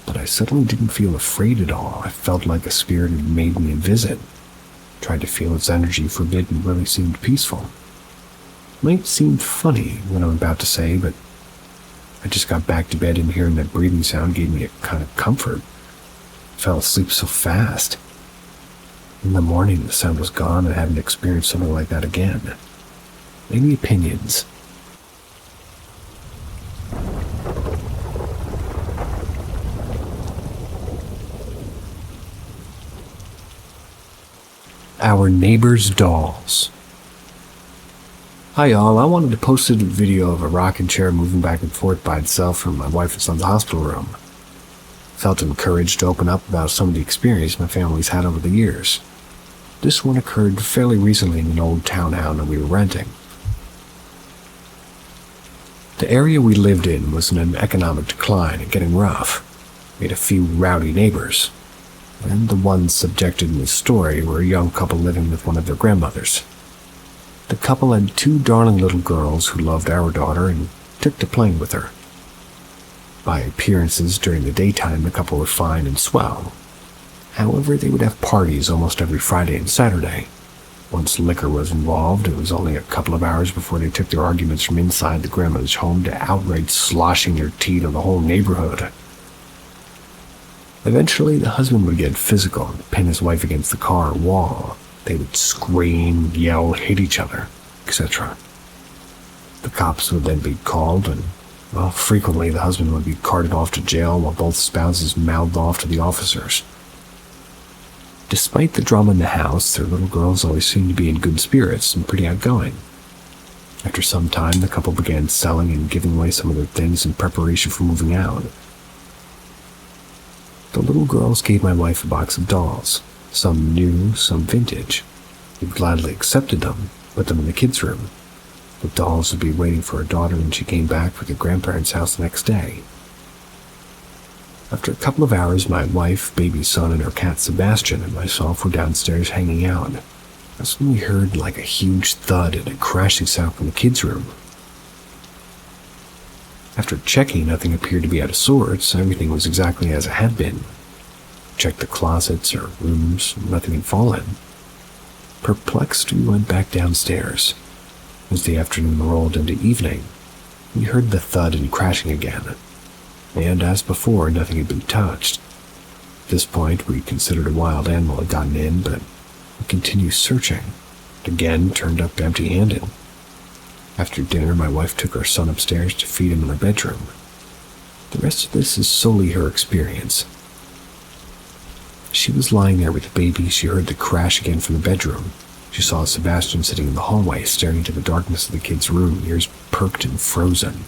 but I suddenly didn't feel afraid at all. I felt like a spirit had made me a visit. Tried to feel its energy for a bit and really seemed peaceful. Might seem funny what I'm about to say, but I just got back to bed and hearing that breathing sound gave me a kind of comfort. I fell asleep so fast. In the morning, the sound was gone and I haven't experienced something like that again. Any opinions? Our neighbor's dolls. Hi y'all, I wanted to post a video of a rocking chair moving back and forth by itself from my wife and son's hospital room. Felt encouraged to open up about some of the experience my family's had over the years. This one occurred fairly recently in an old townhouse that we were renting. The area we lived in was in an economic decline and getting rough. We had a few rowdy neighbors, and the ones subjected in this story were a young couple living with one of their grandmothers. The couple had two darling little girls who loved our daughter and took to playing with her. By appearances during the daytime, the couple were fine and swell. However, they would have parties almost every Friday and Saturday. Once liquor was involved, it was only a couple of hours before they took their arguments from inside the grandmother's home to outright sloshing their teeth on the whole neighborhood. Eventually, the husband would get physical and pin his wife against the car wall. They would scream, yell, hit each other, etc. The cops would then be called, and, well, frequently the husband would be carted off to jail while both spouses mouthed off to the officers. Despite the drama in the house, their little girls always seemed to be in good spirits and pretty outgoing. After some time, the couple began selling and giving away some of their things in preparation for moving out. The little girls gave my wife a box of dolls, some new, some vintage. We gladly accepted them, put them in the kids' room. The dolls would be waiting for her daughter when she came back from the grandparents' house the next day. After a couple of hours, my wife, baby son, and our cat Sebastian and myself were downstairs hanging out. That's when we heard like a huge thud and a crashing sound from the kids' room. After checking, nothing appeared to be out of sorts. Everything was exactly as it had been. Checked the closets or rooms, nothing had fallen. Perplexed, we went back downstairs. As the afternoon rolled into evening, we heard the thud and crashing again, and as before, nothing had been touched. At this point, we considered a wild animal had gotten in, but we continued searching. Again, turned up empty-handed. After dinner, my wife took our son upstairs to feed him in our bedroom. The rest of this is solely her experience. She was lying there with the baby. She heard the crash again from the bedroom. She saw Sebastian sitting in the hallway, staring into the darkness of the kid's room, ears perked and frozen.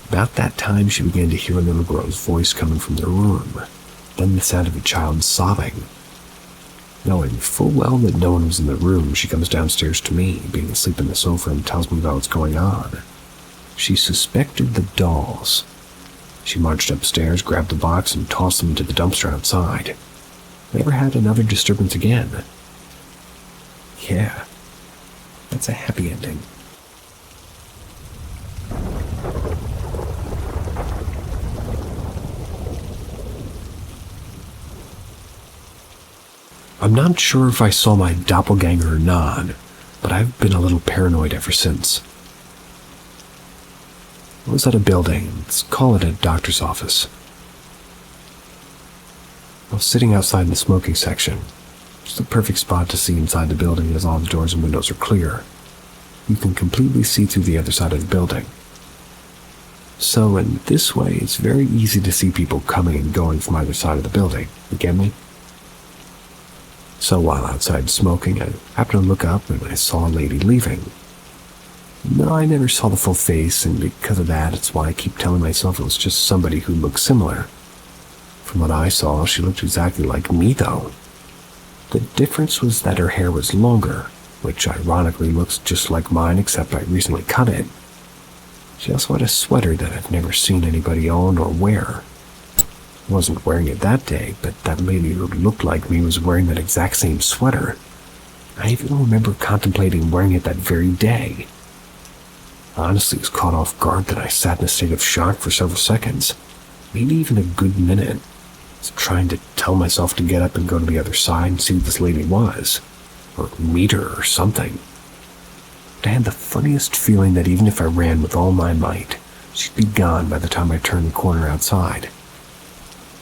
About that time, she began to hear a little girl's voice coming from their room, then the sound of a child sobbing. Knowing full well that no one was in the room, she comes downstairs to me, being asleep on the sofa, and tells me about what's going on. She suspected the dolls. She marched upstairs, grabbed the box, and tossed them into the dumpster outside. Never had another disturbance again. Yeah, that's a happy ending. I'm not sure if I saw my doppelganger or not, but I've been a little paranoid ever since. I was at a building, let's call it a doctor's office. I was sitting outside in the smoking section. It's the perfect spot to see inside the building as all the doors and windows are clear. You can completely see through the other side of the building. So in this way, it's very easy to see people coming and going from either side of the building. You get me? So while outside smoking, I happened to look up and I saw a lady leaving. No, I never saw the full face, and because of that, it's why I keep telling myself it was just somebody who looked similar. From what I saw, she looked exactly like me, though. The difference was that her hair was longer, which ironically looks just like mine, except I recently cut it. She also had a sweater that I've never seen anybody own or wear. I wasn't wearing it that day, but that lady who looked like me was wearing that exact same sweater. I even remember contemplating wearing it that very day. I honestly was caught off guard that I sat in a state of shock for several seconds, maybe even a good minute. I was trying to tell myself to get up and go to the other side and see who this lady was, or meet her or something. But I had the funniest feeling that even if I ran with all my might, she'd be gone by the time I turned the corner outside.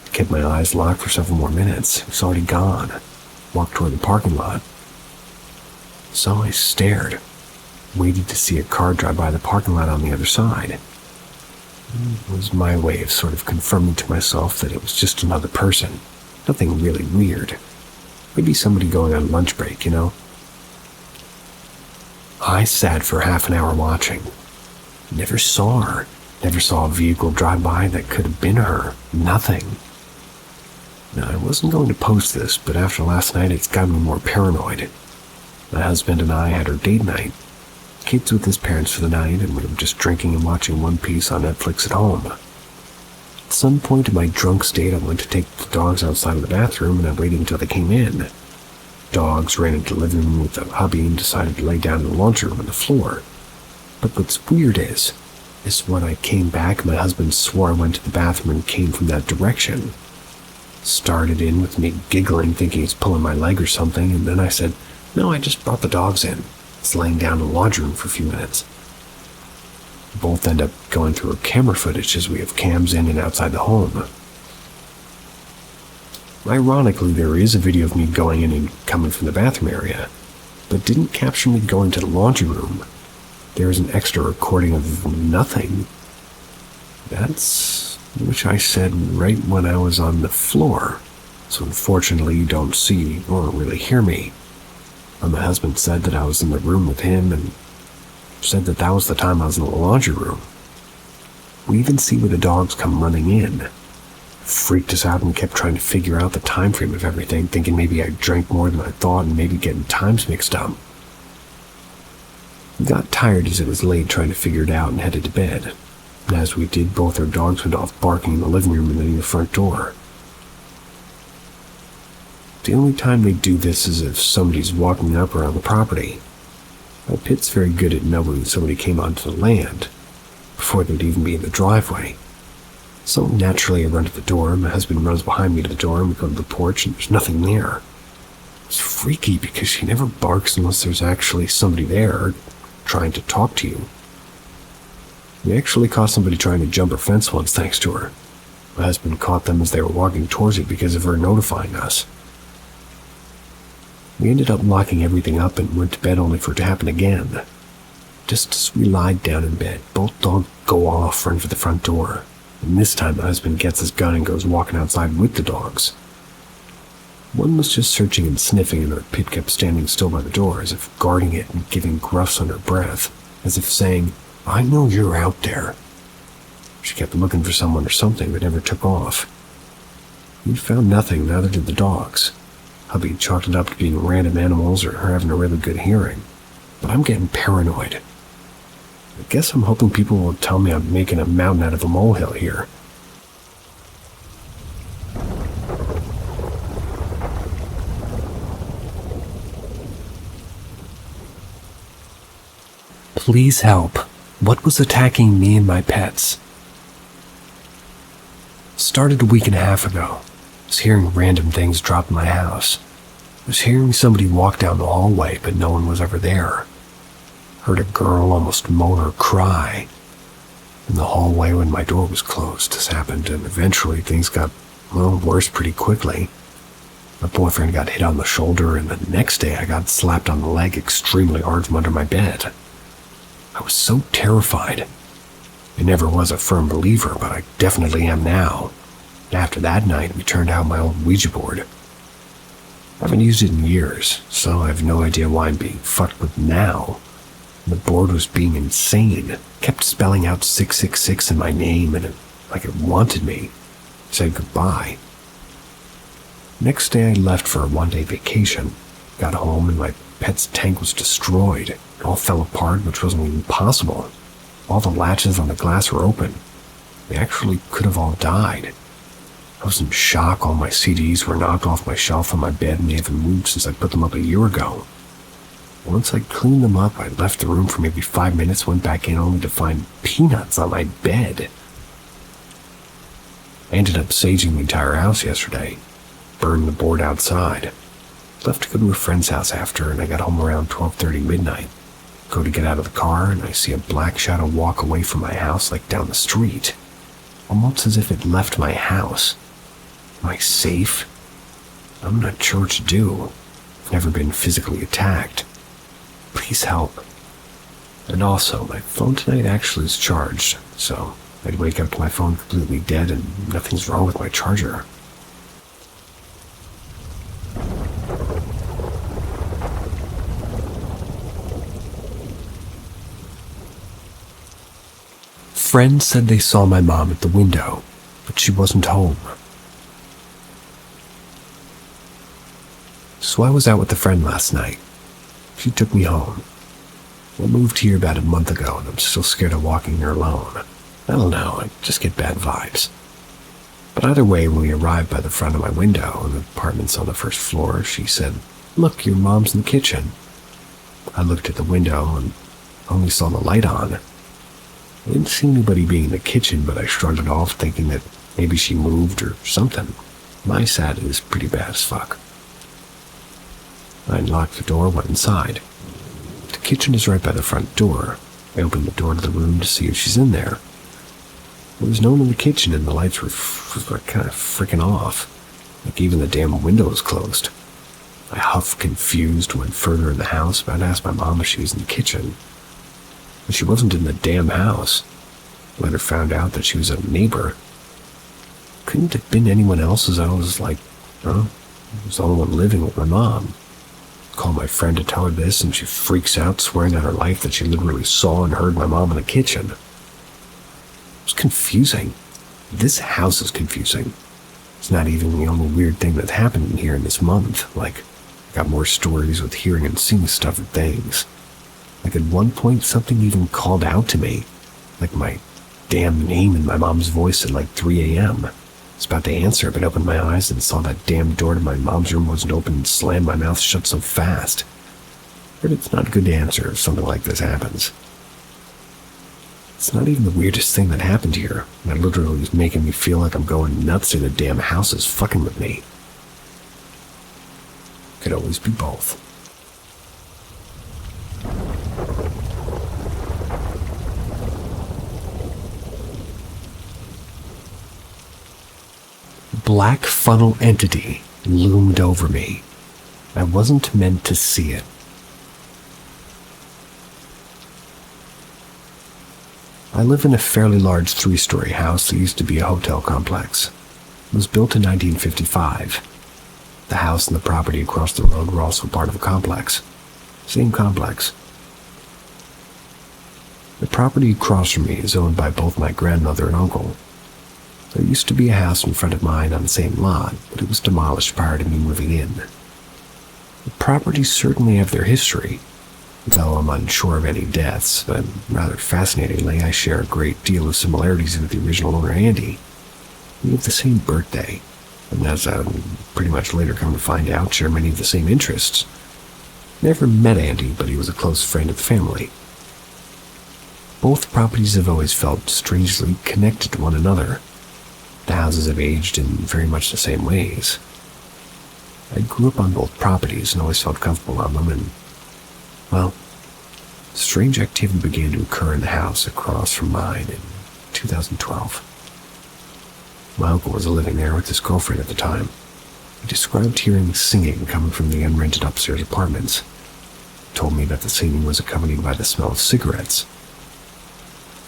I kept my eyes locked for several more minutes. It was already gone. Walked toward the parking lot. So I stared, waited to see a car drive by the parking lot on the other side. It was my way of sort of confirming to myself that it was just another person. Nothing really weird. Maybe somebody going on lunch break, you know? I sat for half an hour watching. Never saw her. Never saw a vehicle drive by that could have been her. Nothing. Now, I wasn't going to post this, but after last night, it's got me more paranoid. My husband and I had our date night. Kids with his parents for the night, and we were just drinking and watching One Piece on Netflix at home. At some point in my drunk state, I went to take the dogs outside of the bathroom, and I waited until they came in. Dogs ran into the living room with the hubby and decided to lay down in the laundry room on the floor. But what's weird is when I came back, my husband swore I went to the bathroom and came from that direction. Started in with me giggling, thinking he's pulling my leg or something, and then I said, "No, I just brought the dogs in. It's laying down in the laundry room for a few minutes." We both end up going through our camera footage as we have cams in and outside the home. Ironically, there is a video of me going in and coming from the bathroom area, but didn't capture me going to the laundry room. There is an extra recording of nothing. That's which I said right when I was on the floor, so unfortunately you don't see or really hear me. And my husband said that I was in the room with him and said that was the time I was in the laundry room. We even see where the dogs come running in. Freaked us out and kept trying to figure out the time frame of everything, thinking maybe I drank more than I thought and maybe getting times mixed up. We got tired as it was late trying to figure it out and headed to bed. and as we did, both our dogs went off barking in the living room and then the front door. The only time they do this is if somebody's walking up around the property. My pit's very good at knowing when somebody came onto the land, before they'd even be in the driveway. So naturally I run to the door, my husband runs behind me to the door, and we go to the porch, and there's nothing there. It's freaky because she never barks unless there's actually somebody there trying to talk to you. We actually caught somebody trying to jump her fence once thanks to her. My husband caught them as they were walking towards it because of her notifying us. We ended up locking everything up and went to bed only for it to happen again. Just as we lied down in bed, both dogs go off, run for the front door, and this time my husband gets his gun and goes walking outside with the dogs. One was just searching and sniffing, and our pit kept standing still by the door as if guarding it and giving gruffs under breath, as if saying, "I know you're out there." She kept looking for someone or something but never took off. We'd found nothing, neither did the dogs. Hubby chalked it up to being random animals or her having a really good hearing, but I'm getting paranoid. I guess I'm hoping people will tell me I'm making a mountain out of a molehill here. Please help. What was attacking me and my pets? Started a week and a half ago. I was hearing random things drop in my house. I was hearing somebody walk down the hallway, but no one was ever there. Heard a girl almost moan or cry in the hallway when my door was closed. This happened, and eventually things got, worse pretty quickly. My boyfriend got hit on the shoulder, and the next day I got slapped on the leg extremely hard from under my bed. I was so terrified. I never was a firm believer, but I definitely am now. And after that night, we turned out my old Ouija board. I haven't used it in years, so I have no idea why I'm being fucked with now. The board was being insane, kept spelling out 666 in my name, and like it wanted me. I said goodbye. Next day I left for a one-day vacation. Got home and my pet's tank was destroyed. It all fell apart, which wasn't even possible. All the latches on the glass were open. They actually could have all died. I was in shock. All my CDs were knocked off my shelf on my bed, and they haven't moved since I put them up a year ago. Once I cleaned them up, I left the room for maybe 5 minutes, went back in only to find peanuts on my bed. I ended up saging the entire house yesterday, burned the board outside. Left to go to a friend's house after, and I got home around 12:30 midnight. Go to get out of the car, and I see a black shadow walk away from my house like down the street, almost as if it left my house. Am I safe? I'm not sure what to do. I've never been physically attacked. Please help. And also, my phone tonight actually is charged, so I'd wake up to my phone completely dead and nothing's wrong with my charger. Friends said they saw my mom at the window, but she wasn't home. So I was out with a friend last night. She took me home. I moved here about a month ago, and I'm still scared of walking here alone. I don't know, I just get bad vibes. But either way, when we arrived by the front of my window, and the apartment's on the first floor, she said, "Look, your mom's in the kitchen." I looked at the window and only saw the light on. I didn't see anybody being in the kitchen, but I shrugged it off, thinking that maybe she moved or something. My side is pretty bad as fuck. I unlocked the door, went inside. The kitchen is right by the front door. I opened the door to the room to see if she's in there. There was no one in the kitchen, and the lights were kind of freaking off. Like even the damn window was closed. I huffed, confused, went further in the house, about to ask my mom if she was in the kitchen. But she wasn't in the damn house. Later found out that she was a neighbor. Couldn't have been anyone else, as I was like, I was the only one living with my mom. Call my friend to tell her this, and she freaks out, swearing on her life that she literally saw and heard my mom in the kitchen. It was confusing. This house is confusing. It's not even the only weird thing that's happened in here in this month. Like, I got more stories with hearing and seeing stuff and things. Like at one point, something even called out to me. Like my damn name in my mom's voice at like 3 a.m. I was about to answer, but opened my eyes and saw that damn door to my mom's room wasn't open and slammed my mouth shut so fast. But it's not good to answer if something like this happens. It's not even the weirdest thing that happened here. That literally is making me feel like I'm going nuts or the damn house is fucking with me. Could always be both. Black funnel entity loomed over me. I wasn't meant to see it. I live in a fairly large 3-story house that used to be a hotel complex. It was built in 1955. The house and the property across the road were also part of a complex. Same complex. The property across from me is owned by both my grandmother and uncle. There used to be a house in front of mine on the same lot, but it was demolished prior to me moving in. The properties certainly have their history, though I'm unsure of any deaths, but rather fascinatingly, I share a great deal of similarities with the original owner, Andy. We have the same birthday, and as I pretty much later come to find out, share many of the same interests. Never met Andy, but he was a close friend of the family. Both properties have always felt strangely connected to one another. The houses have aged in very much the same ways. I grew up on both properties and always felt comfortable on them, and, well, strange activity began to occur in the house across from mine in 2012. My uncle was living there with his girlfriend at the time. He described hearing singing coming from the unrented upstairs apartments. He told me that the singing was accompanied by the smell of cigarettes.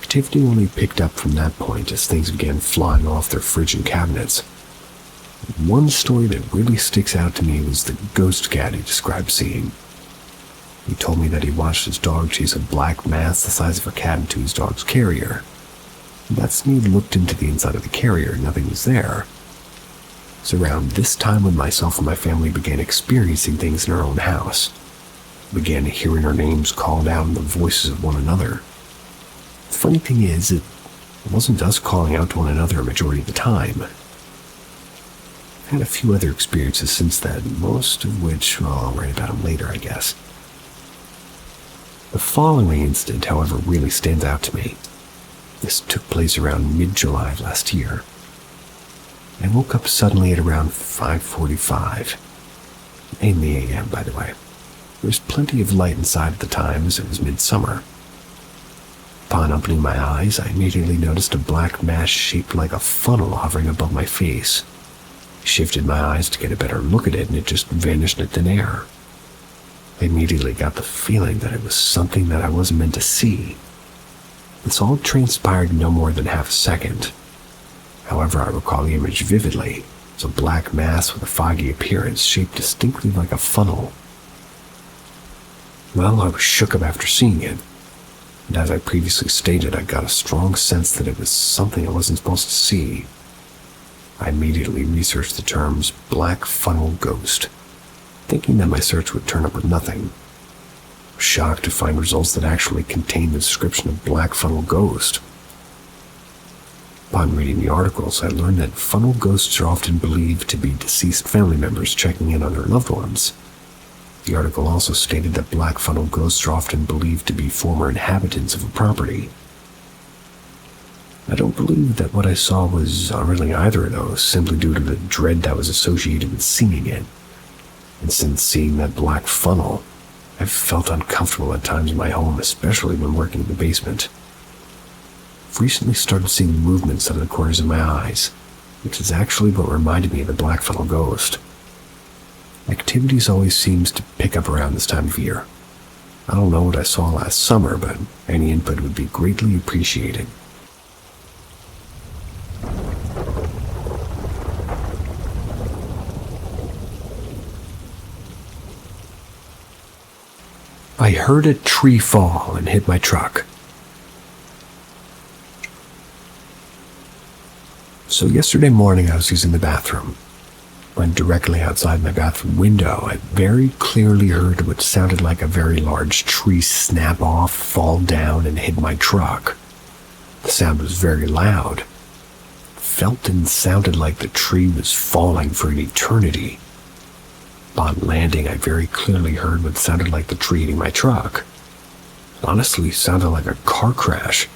Activity only picked up from that point as things began flying off their fridge and cabinets. One story that really sticks out to me was the ghost cat he described seeing. He told me that he watched his dog chase a black mass the size of a cat into his dog's carrier. That's when he looked into the inside of the carrier, nothing was there. It was around this time when myself and my family began experiencing things in our own house. We began hearing our names called out and the voices of one another. The funny thing is, it wasn't us calling out to one another a majority of the time. I've had a few other experiences since then, most of which, well, I'll write about them later, I guess. The following incident, however, really stands out to me. This took place around mid-July of last year. I woke up suddenly at around 5:45. In the a.m., by the way. There was plenty of light inside at the time, as it was midsummer. Upon opening my eyes, I immediately noticed a black mass shaped like a funnel hovering above my face. I shifted my eyes to get a better look at it, and it just vanished in thin air. I immediately got the feeling that it was something that I wasn't meant to see. This all transpired in no more than half a second. However, I recall the image vividly. It was a black mass with a foggy appearance, shaped distinctly like a funnel. Well, I was shook up after seeing it. And as I previously stated, I got a strong sense that it was something I wasn't supposed to see. I immediately researched the terms black funnel ghost, thinking that my search would turn up with nothing. I was shocked to find results that actually contained the description of black funnel ghost. Upon reading the articles, I learned that funnel ghosts are often believed to be deceased family members checking in on their loved ones. The article also stated that black funnel ghosts are often believed to be former inhabitants of a property. I don't believe that what I saw was really either of those, simply due to the dread that was associated with seeing it. And since seeing that black funnel, I've felt uncomfortable at times in my home, especially when working in the basement. I've recently started seeing movements out of the corners of my eyes, which is actually what reminded me of the black funnel ghost. Activities always seems to pick up around this time of year. I don't know what I saw last summer, but any input would be greatly appreciated. I heard a tree fall and hit my truck. So yesterday morning I was using the bathroom. When directly outside my bathroom window, I very clearly heard what sounded like a very large tree snap off, fall down, and hit my truck. The sound was very loud. Felt and sounded like the tree was falling for an eternity. Upon landing, I very clearly heard what sounded like the tree hitting my truck. It honestly sounded like a car crash.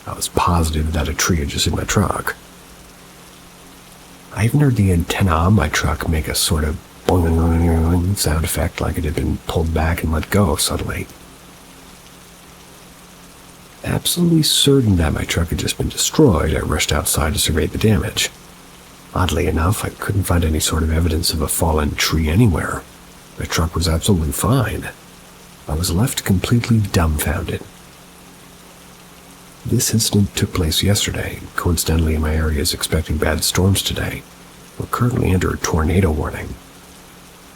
I was positive that a tree had just hit my truck. I even heard the antenna on my truck make a sort of boing sound effect, like it had been pulled back and let go suddenly. Absolutely certain that my truck had just been destroyed, I rushed outside to survey the damage. Oddly enough, I couldn't find any sort of evidence of a fallen tree anywhere. My truck was absolutely fine. I was left completely dumbfounded. This incident took place yesterday. Coincidentally, my area is expecting bad storms today. We're currently under a tornado warning.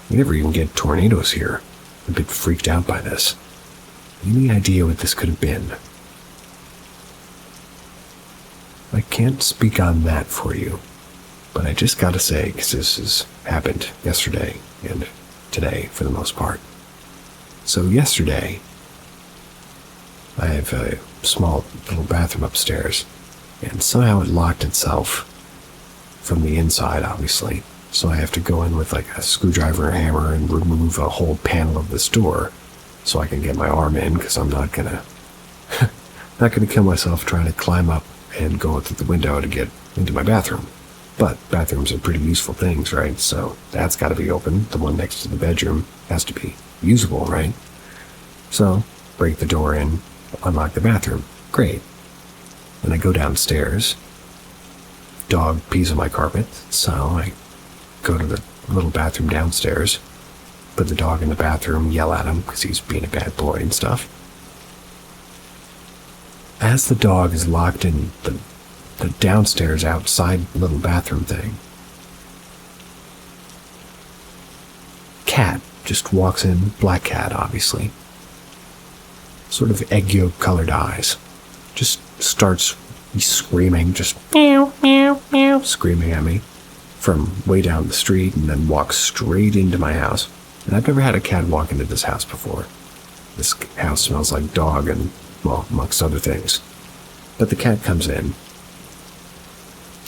We never even get tornadoes here. I'm a bit freaked out by this. Any idea what this could have been? I can't speak on that for you, but I just gotta say, because this has happened yesterday and today for the most part. So yesterday, I have a small little bathroom upstairs, and somehow it locked itself from the inside, obviously. So I have to go in with like a screwdriver and hammer and remove a whole panel of this door so I can get my arm in, because I'm not gonna kill myself trying to climb up and go through the window to get into my bathroom. But bathrooms are pretty useful things, right? So that's got to be open. The one next to the bedroom has to be usable, right? So break the door in, unlock the bathroom. Great. Then I go downstairs. Dog pees on my carpet, so I go to the little bathroom downstairs, put the dog in the bathroom, yell at him because he's being a bad boy and stuff. As the dog is locked in the downstairs outside little bathroom thing, cat just walks in, black cat obviously, sort of egg yolk colored eyes, just starts screaming, just meow, meow, meow, screaming at me from way down the street, and then walks straight into my house. And I've never had a cat walk into this house before. This house smells like dog and, well, amongst other things. But the cat comes in.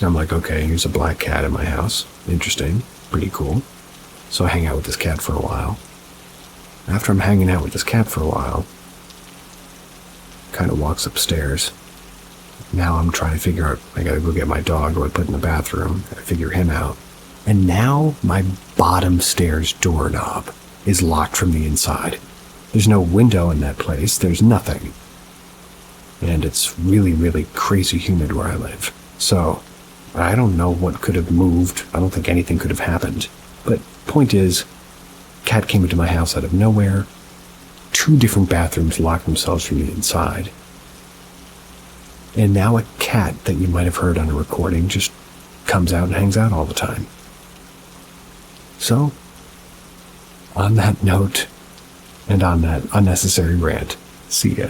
I'm like, okay, here's a black cat in my house. Interesting. Pretty cool. So I hang out with this cat for a while. After I'm hanging out with this cat for a while, kind of walks upstairs. Now I'm trying to figure out, I gotta go get my dog who I put in the bathroom. I figure him out. And now my bottom stairs doorknob is locked from the inside. There's no window in that place. There's nothing. And it's really, really crazy humid where I live. So I don't know what could have moved. I don't think anything could have happened. But point is, cat came into my house out of nowhere. 2 different bathrooms locked themselves from the inside. And now a cat that you might have heard on a recording just comes out and hangs out all the time. So, on that note, and on that unnecessary rant, see ya.